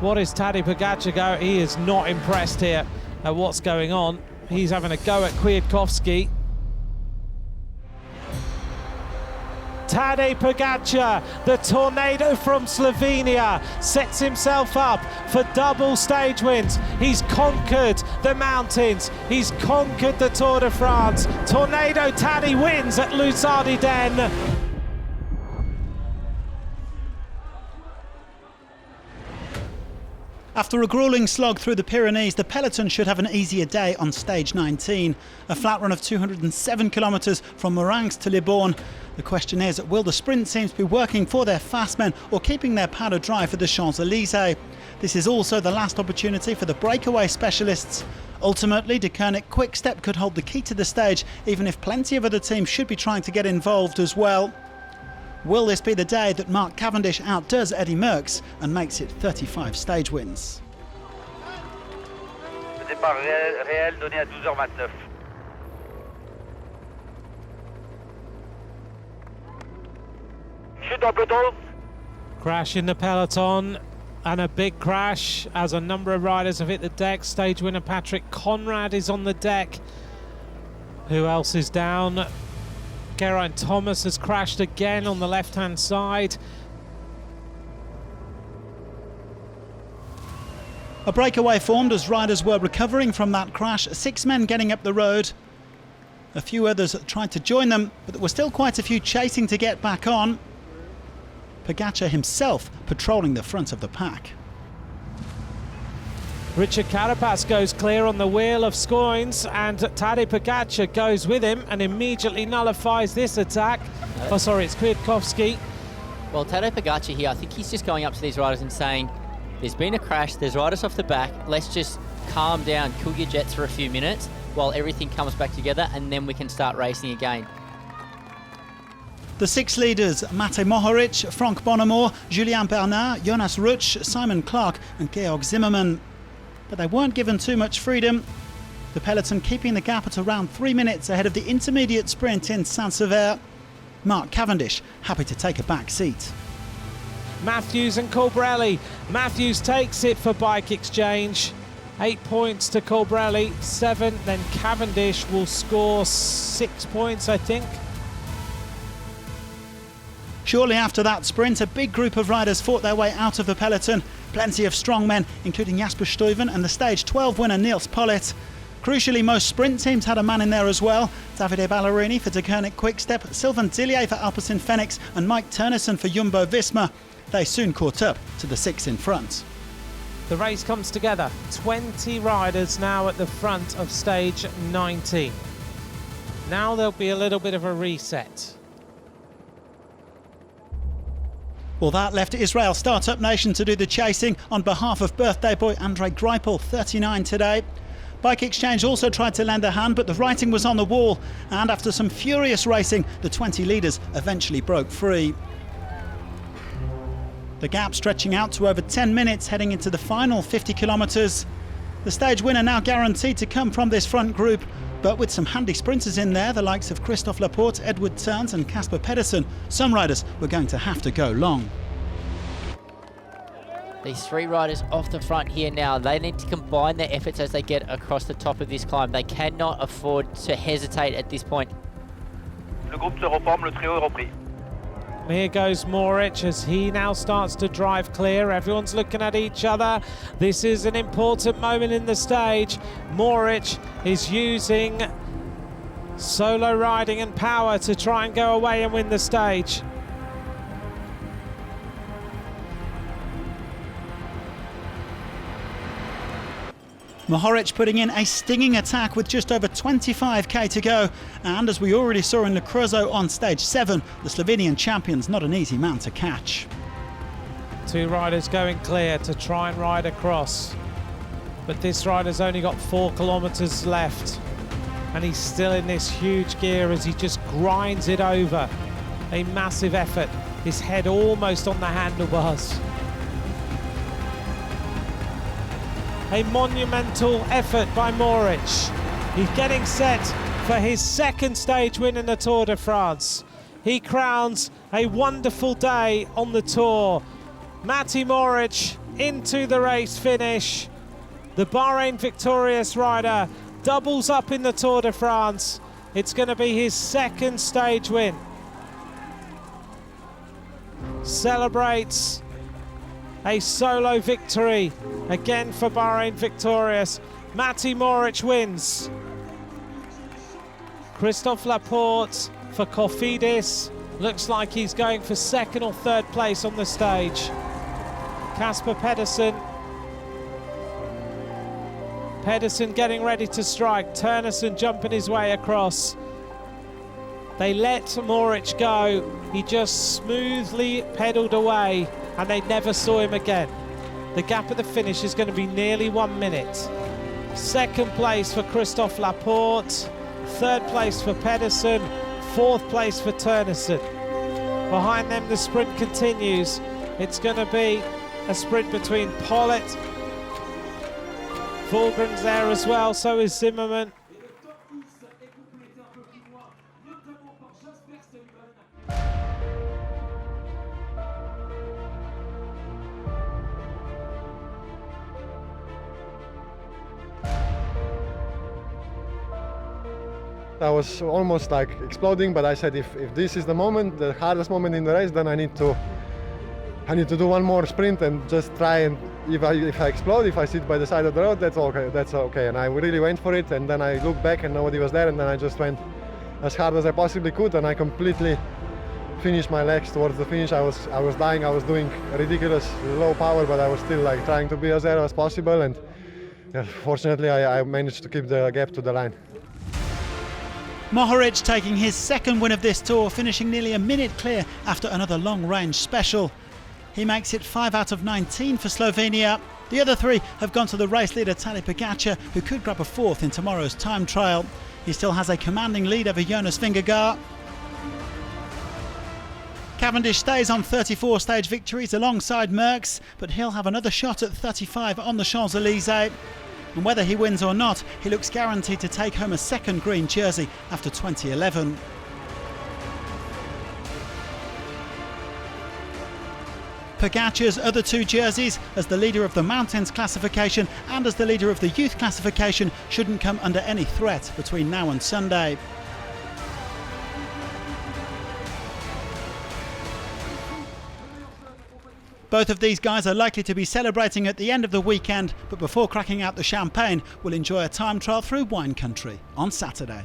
What is Tadej Pogačar go? He is not impressed here at what's going on. He's having a go at Kwiatkowski. Tadej Pogačar, the tornado from Slovenia, sets himself up for double stage wins. He's conquered the mountains. He's conquered the Tour de France. Tornado Tadej wins at Luzardiden. After a gruelling slog through the Pyrenees, the peloton should have an easier day on stage 19. A flat run of 207 kilometres from Mourenx to Libourne. The question is, will the sprint teams be working for their fast men or keeping their powder dry for the Champs-Élysées? This is also the last opportunity for the breakaway specialists. Ultimately, De Koning Quick-Step could hold the key to the stage, even if plenty of other teams should be trying to get involved as well. Will this be the day that Mark Cavendish outdoes Eddy Merckx and makes it 35 stage wins? Le départ réel donné à 12h29. Chute en peloton. Crash in the peloton, and a big crash as a number of riders have hit the deck. Stage winner Patrick Conrad is on the deck. Who else is down? Geraint Thomas has crashed again on the left-hand side. A breakaway formed as riders were recovering from that crash. 6 men getting up the road. A few others tried to join them, but there were still quite a few chasing to get back on. Pogačar himself patrolling the front of the pack. Richard Carapaz goes clear on the wheel of Scoins, and Tadej Pogačar goes with him and immediately nullifies this attack. Oh, sorry, it's Kwiatkowski. Well, Tadej Pogačar here, I think he's just going up to these riders and saying, there's been a crash, there's riders off the back, let's just calm down, cool your jets for a few minutes while everything comes back together, and then we can start racing again. The 6 leaders, Matej MOHORIC, Franck Bonnemour, Julien Bernard, Jonas Rutsch, Simon Clark and Georg Zimmermann. But they weren't given too much freedom. The peloton keeping the gap at around 3 minutes ahead of the intermediate sprint in Saint-Sever. Mark Cavendish happy to take a back seat. Matthews and Colbrelli. Matthews takes it for Bike Exchange. 8 points to Colbrelli, 7. Then Cavendish will score 6 points, I think. Shortly after that sprint, a big group of riders fought their way out of the peloton. Plenty of strong men, including Jasper Stuyven and the stage 12 winner Niels Pollitt. Crucially, most sprint teams had a man in there as well. Davide Ballerini for De Koning Quick-Step, Sylvain Dillier for Alpecin Fenix and Mike Turnison for Jumbo-Visma. They soon caught up to the 6 in front. The race comes together. 20 riders now at the front of stage 19. Now there'll be a little bit of a reset. Well, that left Israel Startup Nation to do the chasing on behalf of birthday boy Andrei Greipel, 39 today. Bike Exchange also tried to lend a hand, but the writing was on the wall, and after some furious racing, the 20 leaders eventually broke free. The gap stretching out to over 10 minutes heading into the final 50 kilometres. The stage winner now guaranteed to come from this front group, but with some handy sprinters in there, the likes of Christophe Laporte, Edward Turns and Casper Pedersen, some riders were going to have to go long. These 3 riders off the front here now, they need to combine their efforts as they get across the top of this climb. They cannot afford to hesitate at this point. Le groupe se reforme, le trio est repris. Here goes Mourenx as he now starts to drive clear. Everyone's looking at each other. This is an important moment in the stage. Mourenx is using solo riding and power to try and go away and win the stage. Mohoric putting in a stinging attack with just over 25k to go, and as we already saw in Le Creusot on stage 7, the Slovenian champion's not an easy man to catch. 2 riders going clear to try and ride across, but this rider's only got 4 kilometres left, and he's still in this huge gear as he just grinds it over. A massive effort, his head almost on the handlebars. A monumental effort by Mourenx. He's getting set for his 2nd stage win in the Tour de France. He crowns a wonderful day on the Tour. Matej Mourenx into the race finish. The Bahrain victorious rider doubles up in the Tour de France. It's going to be his second stage win. Celebrates a solo victory again for Bahrain victorious. Matej Mourenx wins. Christophe Laporte for COFIDIS. Looks like he's going for second or third place on the stage. Casper Pedersen. Pedersen getting ready to strike. Ternesen jumping his way across. They let Mourenx go. He just smoothly pedalled away and they never saw him again. The gap at the finish is going to be nearly 1 minute. Second place for Christophe Laporte. Third place for Pedersen. Fourth place for Ternesen. Behind them the sprint continues. It's going to be a sprint between Pollitt. Fulgren's there as well, so is Zimmerman. I was almost like exploding, but I said if this is the moment, the hardest moment in the race, then I need to do one more sprint and just try, and if I explode, if I sit by the side of the road, that's okay. And I really went for it, and then I looked back and nobody was there, and then I just went as hard as I possibly could, and I completely finished my legs towards the finish. I was dying. I was doing ridiculous low power, but I was still like trying to be as aero as possible, and yeah, fortunately I managed to keep the gap to the line. MOHORIC taking his second win of this tour, finishing nearly a minute clear after another long-range special. He makes it 5 out of 19 for Slovenia. The other 3 have gone to the race leader Tadej POGAČAR, who could grab a 4th in tomorrow's time trial. He still has a commanding lead over Jonas VINGEGAARD. Cavendish stays on 34 stage victories alongside Mourenx, but he'll have another shot at 35 on the Champs-Élysées. And whether he wins or not, he looks guaranteed to take home a second green jersey after 2011. POGAČAR's other 2 jerseys, as the leader of the Mountains classification and as the leader of the Youth classification, shouldn't come under any threat between now and Sunday. Both of these guys are likely to be celebrating at the end of the weekend, but before cracking out the champagne, will enjoy a time trial through wine country on Saturday.